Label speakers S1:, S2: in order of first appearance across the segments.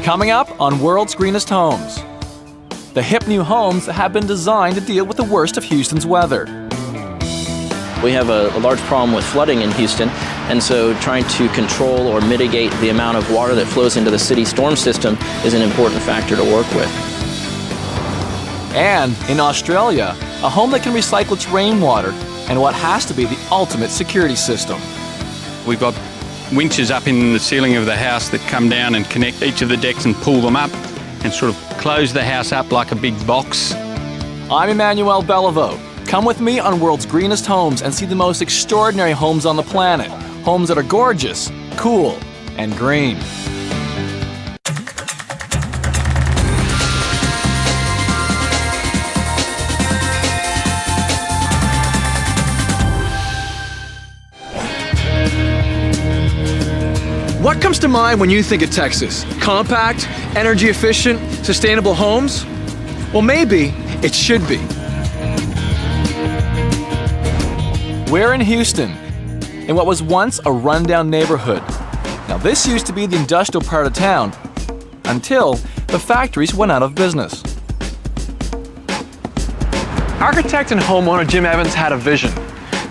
S1: Coming up on World's Greenest Homes. The hip new homes have been designed to deal with the worst of Houston's weather.
S2: We have a large problem with flooding in Houston, and so trying to control or mitigate the amount of water that flows into the city storm system is an important factor to work with.
S1: And in Australia, a home that can recycle its rainwater and what has to be the ultimate security system.
S3: We've got winches up in the ceiling of the house that come down and connect each of the decks and pull them up and sort of close the house up like a big box.
S1: I'm Emmanuel Beliveau. Come with me on World's Greenest Homes and see the most extraordinary homes on the planet. Homes that are gorgeous, cool, and green.
S4: What comes to mind when you think of Texas? Compact, energy efficient, sustainable homes? Well, maybe it should be.
S1: We're in Houston, in what was once a rundown neighborhood. Now, this used to be the industrial part of town until the factories went out of business.
S4: Architect and homeowner Jim Evans had a vision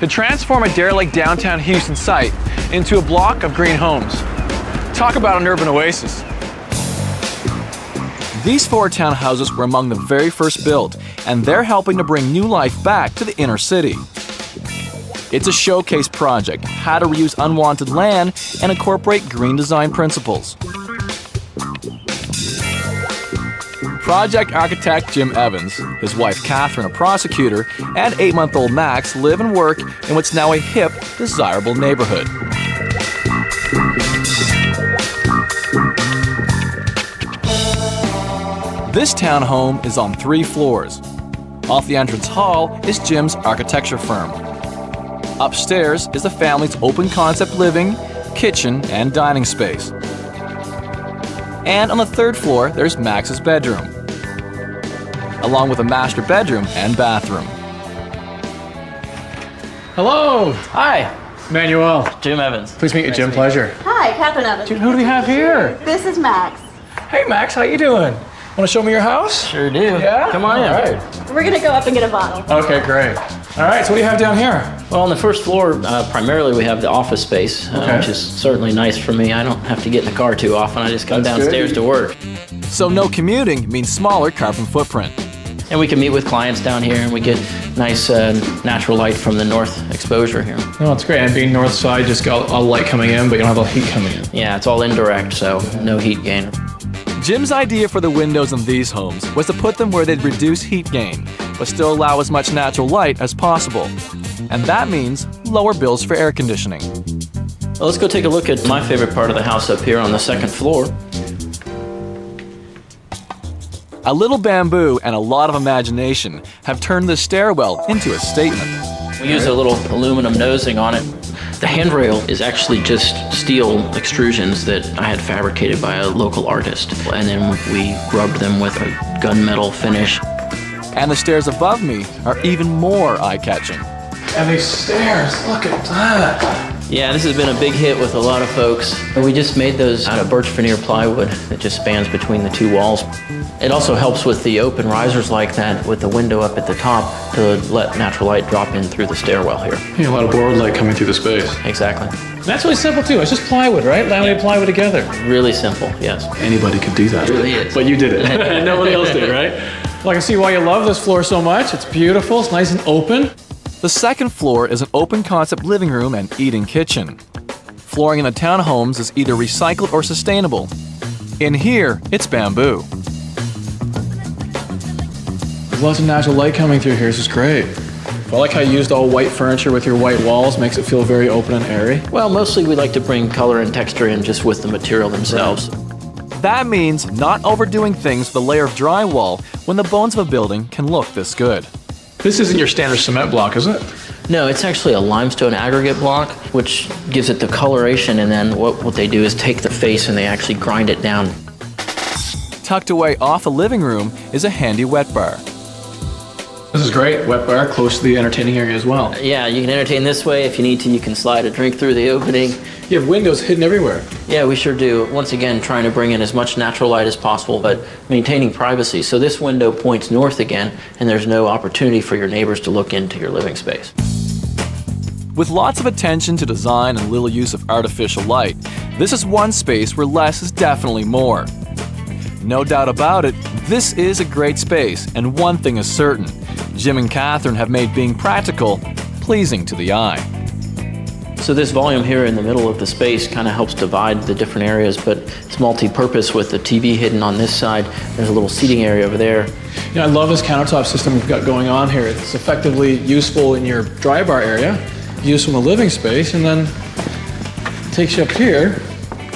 S4: to transform a derelict downtown Houston site into a block of green homes. Talk about an urban oasis.
S1: These 4 townhouses were among the very first built, and they're helping to bring new life back to the inner city. It's a showcase project, how to reuse unwanted land and incorporate green design principles. Project architect Jim Evans, his wife Catherine, a prosecutor, and 8-month-old Max live and work in what's now a hip, desirable neighborhood. This townhome is on 3 floors. Off the entrance hall is Jim's architecture firm. Upstairs is the family's open-concept living, kitchen, and dining space. And on the 3rd floor, there's Max's bedroom, along with a master bedroom and bathroom.
S4: Hello,
S2: Hi,
S4: Manuel.
S2: Jim Evans.
S4: Please meet you, Jim. Pleasure.
S5: Hi, Catherine Evans.
S4: Dude, who do we have here?
S5: This is Max.
S4: Hey, Max, how you doing? Want to show me your house?
S2: Sure do.
S4: Yeah?
S2: Come on in.
S4: All right.
S5: We're gonna go up and get a bottle.
S4: Okay, great. All right, so what do you have down here?
S2: Well, on the first floor, primarily we have the office space,
S4: Okay.
S2: which is certainly nice for me. I don't have to get in the car too often. I just come
S4: That's
S2: downstairs
S4: good.
S2: to work.
S1: So no commuting means smaller carbon footprint.
S2: And we can meet with clients down here, and we get nice natural light from the north exposure here.
S4: No, it's great. And being north side, just got all light coming in, but you don't have all heat coming in.
S2: Yeah, it's all indirect, so no heat gain.
S1: Jim's idea for the windows in these homes was to put them where they'd reduce heat gain, but still allow as much natural light as possible. And that means lower bills for air conditioning.
S2: Well, let's go take a look at my favorite part of the house up here on the 2nd floor.
S1: A little bamboo and a lot of imagination have turned this stairwell into a statement.
S2: We use a little aluminum nosing on it. The handrail is actually just steel extrusions that I had fabricated by a local artist. And then we rubbed them with a gunmetal finish.
S1: And the stairs above me are even more eye-catching.
S4: And these stairs, look at that.
S2: Yeah, this has been a big hit with a lot of folks. We just made those out of birch veneer plywood that just spans between the 2 walls. It also helps with the open risers like that with the window up at the top to let natural light drop in through the stairwell here.
S4: Yeah, a lot of board light coming through the space.
S2: Exactly.
S4: That's really simple too. It's just plywood, right? Laminated plywood together.
S2: Really simple, yes.
S4: Anybody could do that.
S2: It really is.
S4: But you did it. Nobody else did, right? Well, I can see why you love this floor so much. It's beautiful. It's nice and open.
S1: The 2nd floor is an open-concept living room and eating kitchen. Flooring in the townhomes is either recycled or sustainable. In here, it's bamboo.
S4: There's lots of natural light coming through here. This is great. I like how you used all white furniture with your white walls. Makes it feel very open and airy.
S2: Well, mostly we like to bring color and texture in just with the material themselves.
S1: That means not overdoing things with a layer of drywall when the bones of a building can look this good.
S4: This isn't your standard cement block, is it?
S2: No, it's actually a limestone aggregate block, which gives it the coloration, and then what they do is take the face and they actually grind it down.
S1: Tucked away off the living room is a handy wet bar.
S4: This is great. Wet bar, close to the entertaining area as well.
S2: Yeah, you can entertain this way. If you need to, you can slide a drink through the opening.
S4: You have windows hidden everywhere.
S2: Yeah, we sure do. Once again, trying to bring in as much natural light as possible, but maintaining privacy. So this window points north again, and there's no opportunity for your neighbors to look into your living space.
S1: With lots of attention to design and little use of artificial light, this is one space where less is definitely more. No doubt about it, this is a great space, and one thing is certain, Jim and Catherine have made being practical pleasing to the eye.
S2: So this volume here in the middle of the space kind of helps divide the different areas, but it's multi-purpose with the TV hidden on this side. There's a little seating area over there.
S4: You know, I love this countertop system we've got going on here. It's effectively useful in your dry bar area, useful in the living space, and then takes you up here.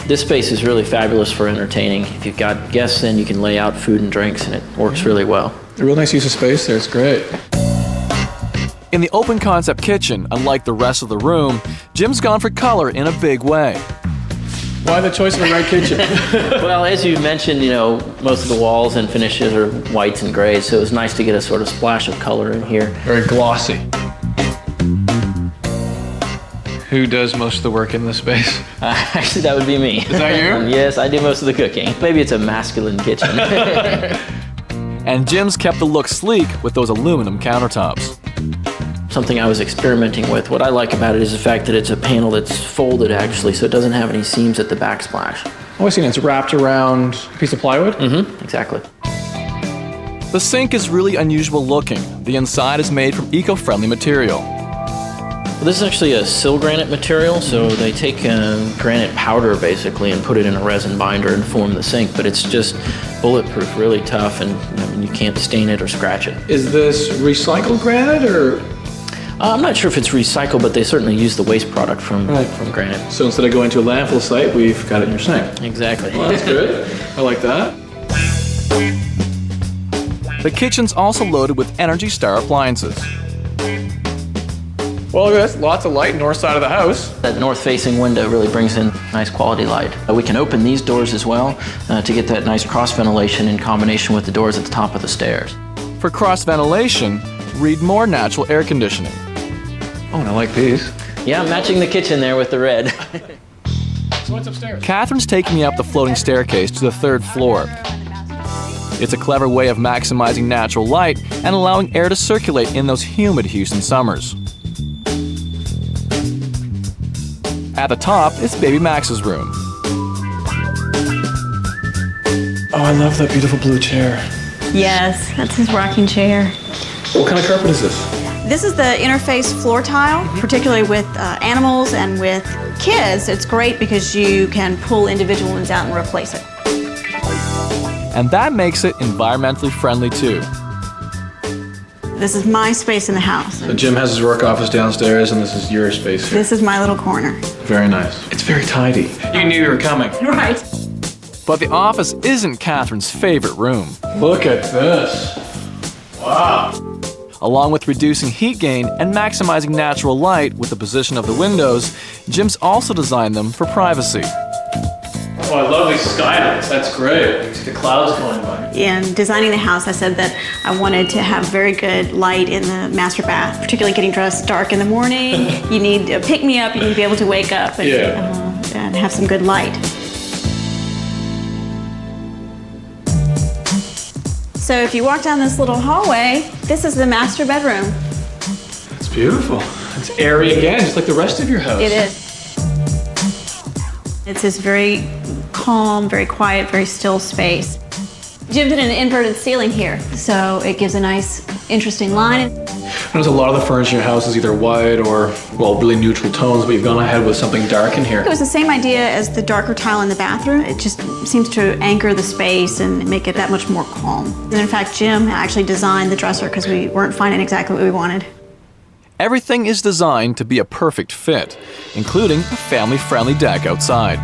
S2: This space is really fabulous for entertaining. If you've got guests in, you can lay out food and drinks, and it works really well.
S4: A real nice use of space there, it's great.
S1: In the open concept kitchen, unlike the rest of the room, Jim's gone for color in a big way.
S4: Why the choice of a red kitchen?
S2: Well, as you mentioned, you know, most of the walls and finishes are whites and grays, so it was nice to get a sort of splash of color in here.
S4: Very glossy. Who does most of the work in this space?
S2: Actually, that would be me.
S4: Is that you?
S2: Yes, I do most of the cooking. Maybe it's a masculine kitchen.
S1: And Jim's kept the look sleek with those aluminum countertops.
S2: Something I was experimenting with. What I like about it is the fact that it's a panel that's folded actually, so it doesn't have any seams at the backsplash.
S4: Oh, I've seen it's wrapped around a piece of plywood?
S2: Mm-hmm, exactly.
S1: The sink is really unusual looking. The inside is made from eco-friendly material.
S2: Well, this is actually a sill granite material, so they take granite powder basically and put it in a resin binder and form the sink, but it's just bulletproof, really tough, and I mean, you can't stain it or scratch it.
S4: Is this recycled granite or?
S2: I'm not sure if it's recycled, but they certainly use the waste product from granite.
S4: So instead of going to a landfill site, we've got it in your sink.
S2: Exactly.
S4: Well, that's good. I like that.
S1: The kitchen's also loaded with Energy Star appliances.
S4: Well, look at this. Lots of light north side of the house.
S2: That north-facing window really brings in nice quality light. We can open these doors as well to get that nice cross ventilation in combination with the doors at the top of the stairs.
S1: For cross ventilation, read more natural air conditioning.
S4: Oh, and I like these.
S2: Yeah, matching the kitchen there with the red.
S4: So what's upstairs?
S1: Catherine's taking me up the floating staircase to the 3rd floor. It's a clever way of maximizing natural light and allowing air to circulate in those humid Houston summers. At the top is Baby Max's room.
S4: Oh, I love that beautiful blue chair.
S5: Yes, that's his rocking chair.
S4: What kind of carpet is this?
S5: This is the interface floor tile, particularly with animals and with kids. It's great because you can pull individual ones out and replace it.
S1: And that makes it environmentally friendly too.
S5: This is my space in the house.
S4: So Jim has his work office downstairs, and this is your space here.
S5: This is my little corner.
S4: Very nice. It's very tidy. You knew you were coming.
S5: Right.
S1: But the office isn't Catherine's favorite room.
S4: Look at this. Wow.
S1: Along with reducing heat gain and maximizing natural light with the position of the windows, Jim's also designed them for privacy.
S4: Oh, I love these skylights. That's great. You see the clouds going by.
S5: In designing the house, I said that I wanted to have very good light in the master bath, particularly getting dressed dark in the morning. You need a pick-me-up, you need to be able to wake up and have some good light. So if you walk down this little hallway, this is the master bedroom.
S4: It's beautiful. It's airy again, just like the rest of your house.
S5: It is. It's this very calm, very quiet, very still space. Jim did an inverted ceiling here, so it gives a nice, interesting line.
S4: There's a lot of the furniture in your house is either white or, well, really neutral tones, but you've gone ahead with something dark in here.
S5: It was the same idea as the darker tile in the bathroom. It just seems to anchor the space and make it that much more calm. And in fact, Jim actually designed the dresser because we weren't finding exactly what we wanted.
S1: Everything is designed to be a perfect fit, including a family-friendly deck outside.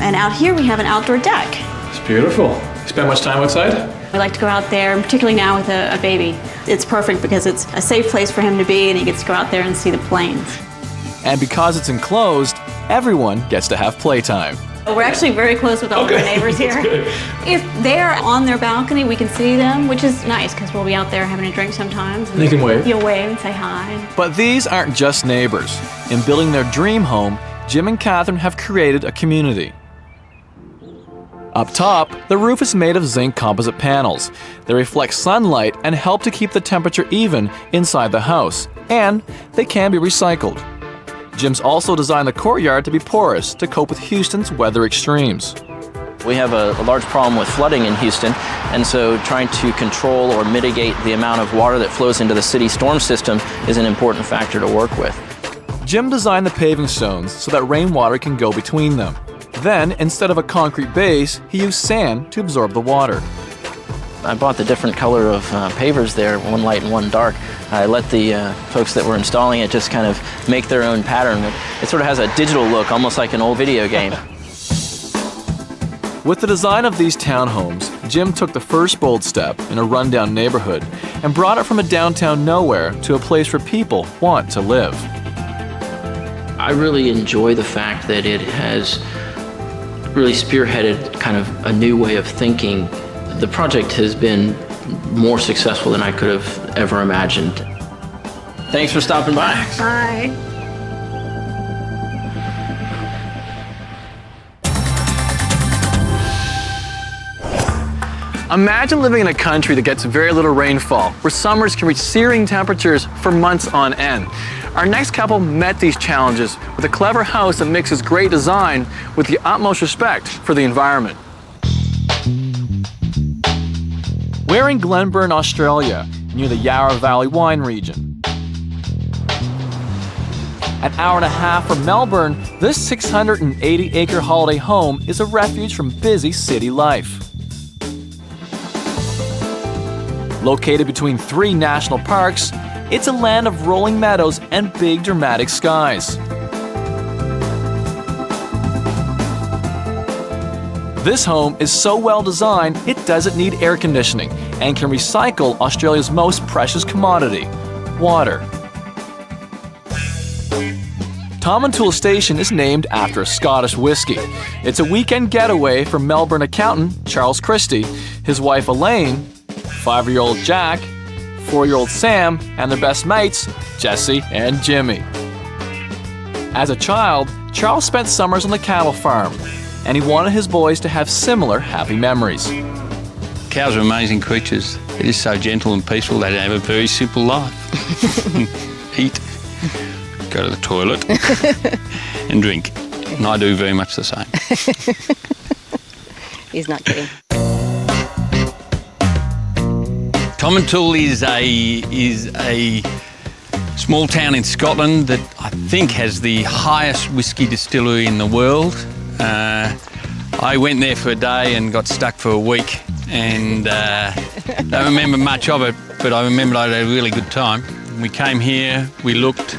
S5: And out here we have an outdoor deck.
S4: It's beautiful. You spend much time outside?
S5: We like to go out there, particularly now with a baby. It's perfect because it's a safe place for him to be and he gets to go out there and see the plains.
S1: And because it's enclosed, everyone gets to have playtime.
S5: We're actually very close with all of our neighbors here. If they're on their balcony, we can see them, which is nice because we'll be out there having a drink sometimes.
S4: And you can wave.
S5: You'll wave and say hi.
S1: But these aren't just neighbors. In building their dream home, Jim and Catherine have created a community. Up top, the roof is made of zinc composite panels. They reflect sunlight and help to keep the temperature even inside the house, and they can be recycled. Jim's also designed the courtyard to be porous to cope with Houston's weather extremes.
S2: We have a large problem with flooding in Houston, and so trying to control or mitigate the amount of water that flows into the city storm system is an important factor to work with.
S1: Jim designed the paving stones so that rainwater can go between them. Then, instead of a concrete base, he used sand to absorb the water.
S2: I bought the different color of pavers there, one light and one dark. I let the folks that were installing it just kind of make their own pattern. It sort of has a digital look, almost like an old video game.
S1: With the design of these townhomes, Jim took the first bold step in a rundown neighborhood and brought it from a downtown nowhere to a place where people want to live.
S2: I really enjoy the fact that it has really spearheaded kind of a new way of thinking. The project has been more successful than I could have ever imagined. Thanks for stopping by.
S5: Bye.
S4: Imagine living in a country that gets very little rainfall, where summers can reach searing temperatures for months on end. Our next couple met these challenges with a clever house that mixes great design with the utmost respect for the environment.
S1: We're in Glenburn, Australia, near the Yarra Valley wine region. An hour and a half from Melbourne, this 680-acre holiday home is a refuge from busy city life. Located between 3 national parks, it's a land of rolling meadows and big dramatic skies. This home is so well designed, it doesn't need air conditioning and can recycle Australia's most precious commodity, water. Tomintoul Station is named after a Scottish whiskey. It's a weekend getaway for Melbourne accountant Charles Christie, his wife Elaine, 5-year-old Jack, 4-year-old Sam, and their best mates, Jesse and Jimmy. As a child, Charles spent summers on the cattle farm, and he wanted his boys to have similar happy memories.
S3: Cows are amazing creatures. They're just so gentle and peaceful. They have a very simple life. Eat, go to the toilet, and drink. And I do very much the same.
S6: He's not kidding.
S3: Tomintoul is a small town in Scotland that I think has the highest whiskey distillery in the world. I went there for a day and got stuck for a week, and don't remember much of it, but I remembered I had a really good time. We came here, we looked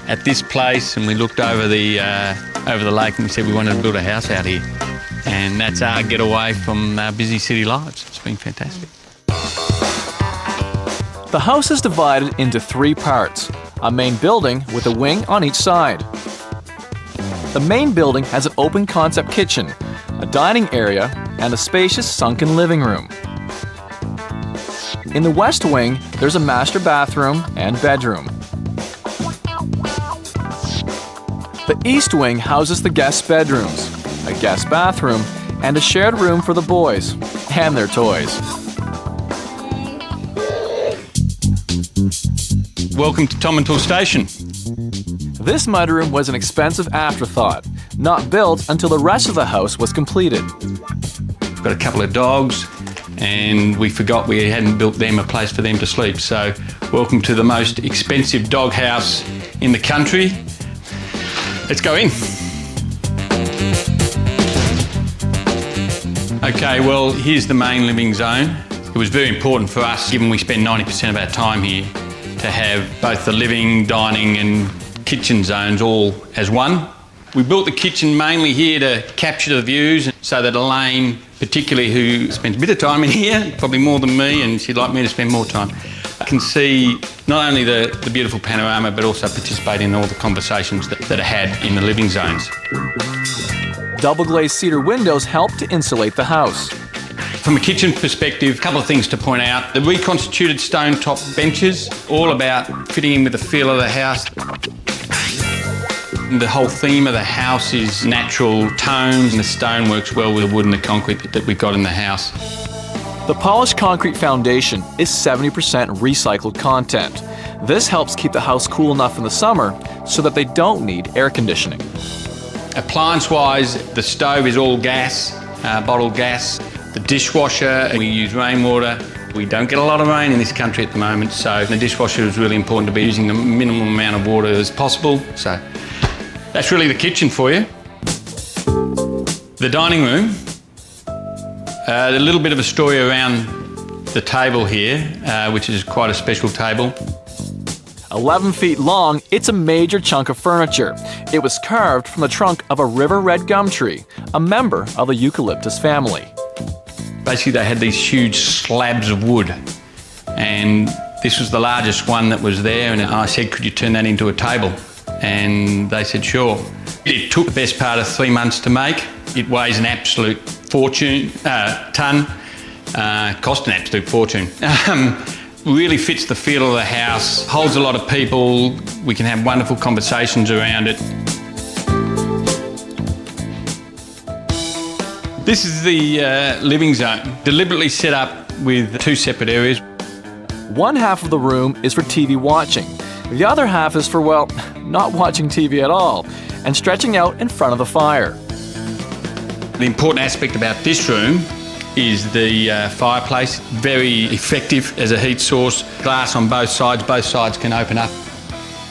S3: at this place, and we looked over the lake, and we said we wanted to build a house out here. And that's our getaway from our busy city lives. It's been fantastic.
S1: The house is divided into 3 parts, a main building with a wing on each side. The main building has an open concept kitchen, a dining area, and a spacious sunken living room. In the west wing, there's a master bathroom and bedroom. The east wing houses the guest bedrooms, a guest bathroom, and a shared room for the boys and their toys.
S3: Welcome to Tomintoul Station.
S1: This mudroom was an expensive afterthought, not built until the rest of the house was completed.
S3: We've got a couple of dogs, and we forgot we hadn't built them a place for them to sleep. So welcome to the most expensive dog house in the country. Let's go in. Okay, well, here's the main living zone. It was very important for us, given we spend 90% of our time here, to have both the living, dining and kitchen zones all as one. We built the kitchen mainly here to capture the views so that Elaine, particularly, who spends a bit of time in here, probably more than me, and she'd like me to spend more time, can see not only the beautiful panorama but also participate in all the conversations that are had in the living zones.
S1: Double glazed cedar windows help to insulate the house.
S3: From a kitchen perspective, a couple of things to point out. The reconstituted stone top benches, all about fitting in with the feel of the house. The whole theme of the house is natural tones, and the stone works well with the wood and the concrete that we've got in the house.
S1: The polished concrete foundation is 70% recycled content. This helps keep the house cool enough in the summer so that they don't need air conditioning.
S3: Appliance-wise, the stove is all gas, bottled gas. The dishwasher, we use rainwater. We don't get a lot of rain in this country at the moment, so the dishwasher is really important to be using the minimum amount of water as possible. So that's really the kitchen for you. The dining room, a little bit of a story around the table here, which is quite a special table.
S1: 11 feet long, it's a major chunk of furniture. It was carved from the trunk of a river red gum tree, a member of the eucalyptus family.
S3: Basically, they had these huge slabs of wood, and this was the largest one that was there, and I said, could you turn that into a table? And they said, sure. It took the best part of 3 months to make. It weighs an absolute fortune, ton, cost an absolute fortune. Really fits the feel of the house, holds a lot of people, we can have wonderful conversations around it. This is the living zone, deliberately set up with 2 separate areas.
S1: One half of the room is for TV watching. The other half is for, well, not watching TV at all, and stretching out in front of the fire.
S3: The important aspect about this room is the fireplace. Very effective as a heat source. Glass on both sides can open up.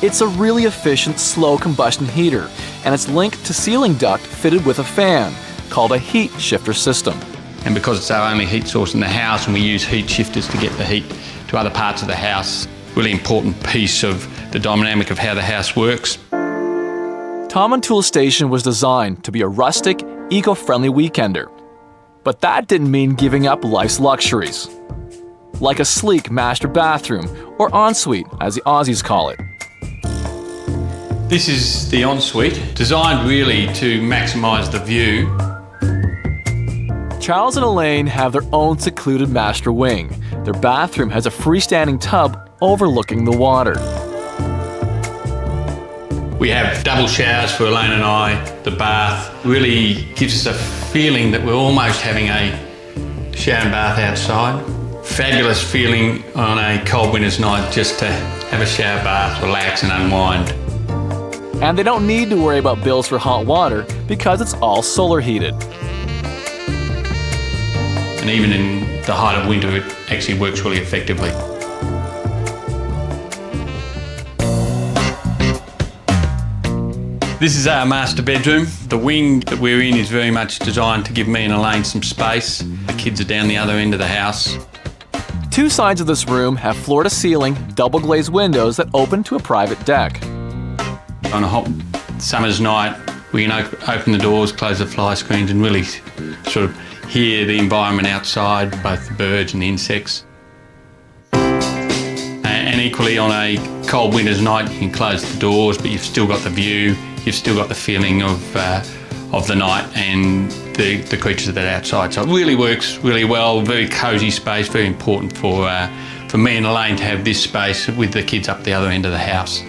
S1: It's a really efficient slow combustion heater, and it's linked to ceiling duct fitted with a fan, called a heat shifter system.
S3: And because it's our only heat source in the house and we use heat shifters to get the heat to other parts of the house, really important piece of the dynamic of how the house works.
S1: Tomintoul Station was designed to be a rustic, eco-friendly weekender. But that didn't mean giving up life's luxuries, like a sleek master bathroom, or ensuite as the Aussies call it.
S3: This is the ensuite, designed really to maximise the view.
S1: Charles and Elaine have their own secluded master wing. Their bathroom has a freestanding tub overlooking the water.
S3: We have double showers for Elaine and I. The bath really gives us a feeling that we're almost having a shower and bath outside. Fabulous feeling on a cold winter's night just to have a shower bath, relax and unwind.
S1: And they don't need to worry about bills for hot water because it's all solar heated.
S3: And even in the height of winter, it actually works really effectively. This is our master bedroom. The wing that we're in is very much designed to give me and Elaine some space. The kids are down the other end of the house.
S1: 2 sides of this room have floor-to-ceiling, double-glazed windows that open to a private deck.
S3: On a hot summer's night, we can open the doors, close the fly screens and really sort of hear the environment outside, both the birds and the insects. And equally on a cold winter's night, you can close the doors, but you've still got the view, you've still got the feeling of the night and the creatures that are outside. So it really works really well, very cosy space, very important for me and Elaine to have this space with the kids up the other end of the house.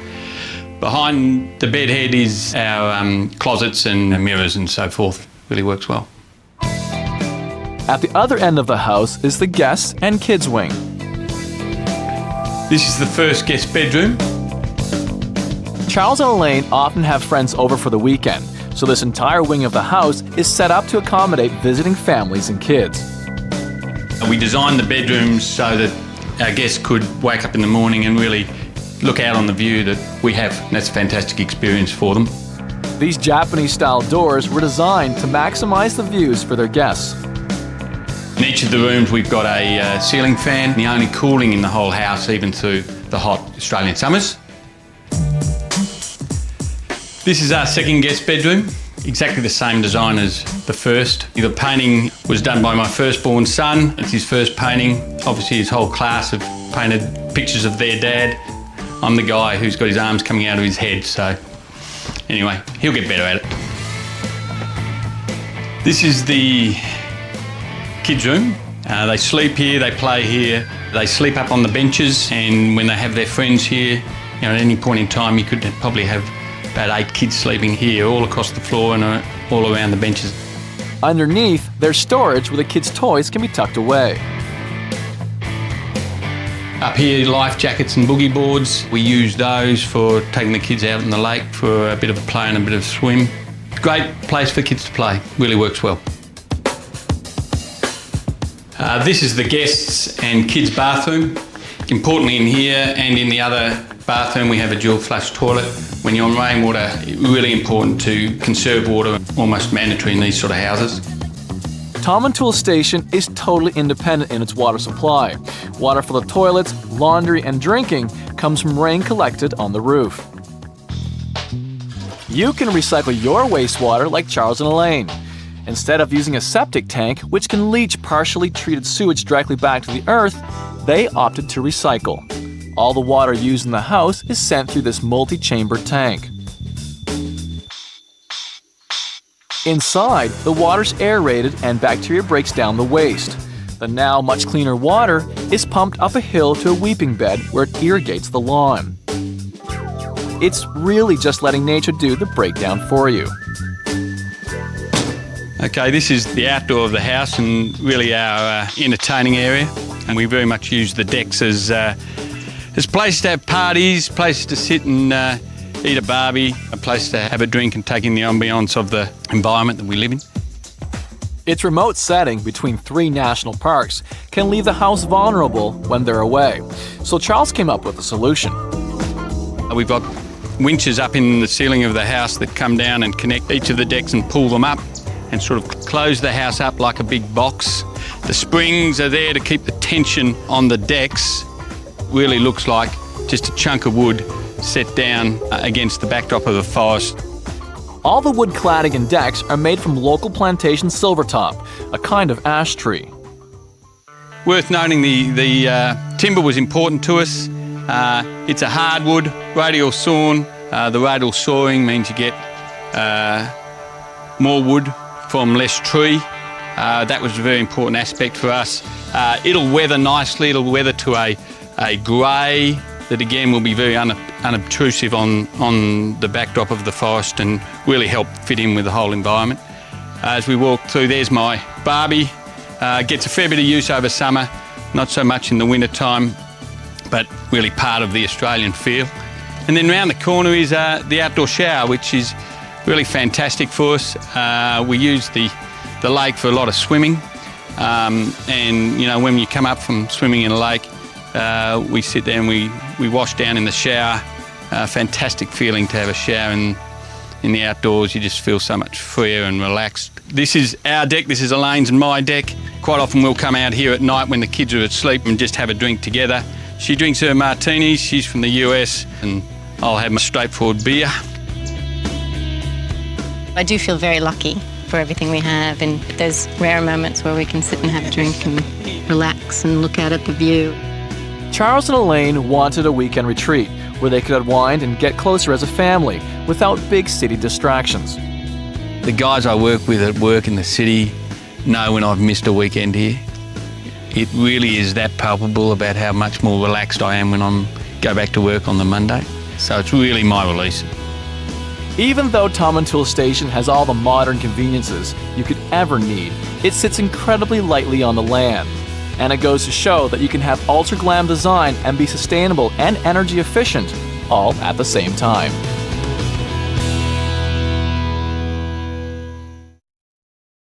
S3: Behind the bed head is our closets and mirrors and so forth. Really works well.
S1: At the other end of the house is the guests and kids wing.
S3: This is the first guest bedroom.
S1: Charles and Elaine often have friends over for the weekend, so this entire wing of the house is set up to accommodate visiting families and kids.
S3: We designed the bedrooms so that our guests could wake up in the morning and really look out on the view that we have. And that's a fantastic experience for them.
S1: These Japanese-style doors were designed to maximize the views for their guests.
S3: In each of the rooms we've got a ceiling fan, the only cooling in the whole house even through the hot Australian summers. This is our second guest bedroom, exactly the same design as the first. The painting was done by my firstborn son. It's his first painting. Obviously his whole class have painted pictures of their dad. I'm the guy who's got his arms coming out of his head, so anyway, he'll get better at it. This is the kids' room. They sleep here, they play here, they sleep up on the benches, and when they have their friends here, you know, at any point in time you could probably have about 8 kids sleeping here, all across the floor and all around the benches.
S1: Underneath, there's storage where the kids' toys can be tucked away.
S3: Up here, life jackets and boogie boards. We use those for taking the kids out in the lake for a bit of a play and a bit of a swim. Great place for kids to play, really works well. This is the guests and kids' bathroom. Importantly, in here and in the other bathroom, we have a dual flush toilet. When you're on rainwater, it's really important to conserve water, almost mandatory in these sort of houses.
S1: Tomintoul Station is totally independent in its water supply. Water for the toilets, laundry, and drinking comes from rain collected on the roof. You can recycle your wastewater like Charles and Elaine. Instead of using a septic tank, which can leach partially treated sewage directly back to the earth, they opted to recycle. All the water used in the house is sent through this multi-chambered tank. Inside, the water's aerated and bacteria breaks down the waste. The now much cleaner water is pumped up a hill to a weeping bed where it irrigates the lawn. It's really just letting nature do the breakdown for you.
S3: Okay, this is the outdoor of the house and really our entertaining area. And we very much use the decks as places to have parties, places to sit and eat a barbie, a place to have a drink and take in the ambience of the environment that we live in.
S1: Its remote setting between 3 national parks can leave the house vulnerable when they're away. So Charles came up with a solution.
S3: We've got winches up in the ceiling of the house that come down and connect each of the decks and pull them up and sort of close the house up like a big box. The springs are there to keep the tension on the decks. Really looks like just a chunk of wood set down against the backdrop of the forest.
S1: All the wood cladding and decks are made from local plantation silvertop, a kind of ash tree.
S3: Worth noting the timber was important to us. It's a hardwood, radial sawn. The radial sawing means you get more wood from less tree. That was a very important aspect for us. It'll weather nicely, it'll weather to a grey that again will be very unobtrusive on the backdrop of the forest and really help fit in with the whole environment. As we walk through, there's my Barbie. Gets a fair bit of use over summer, not so much in the winter time, but really part of the Australian feel. And then round the corner is the outdoor shower, which is really fantastic for us. We use the lake for a lot of swimming, and you know, when you come up from swimming in a lake, we sit there and we wash down in the shower. Fantastic feeling to have a shower in the outdoors. You just feel so much freer and relaxed. This is our deck, this is Elaine's and my deck. Quite often we'll come out here at night when the kids are asleep and just have a drink together. She drinks her martinis, she's from the US, and I'll have my straightforward beer.
S6: I do feel very lucky for everything we have, and there's rare moments where we can sit and have a drink and relax and look out at the view.
S1: Charles and Elaine wanted a weekend retreat where they could unwind and get closer as a family without big city distractions.
S3: The guys I work with at work in the city know when I've missed a weekend here. It really is that palpable about how much more relaxed I am when I go back to work on the Monday. So it's really my release.
S1: Even though Tomintoul Station has all the modern conveniences you could ever need, it sits incredibly lightly on the land. And it goes to show that you can have ultra-glam design and be sustainable and energy efficient all at the same time.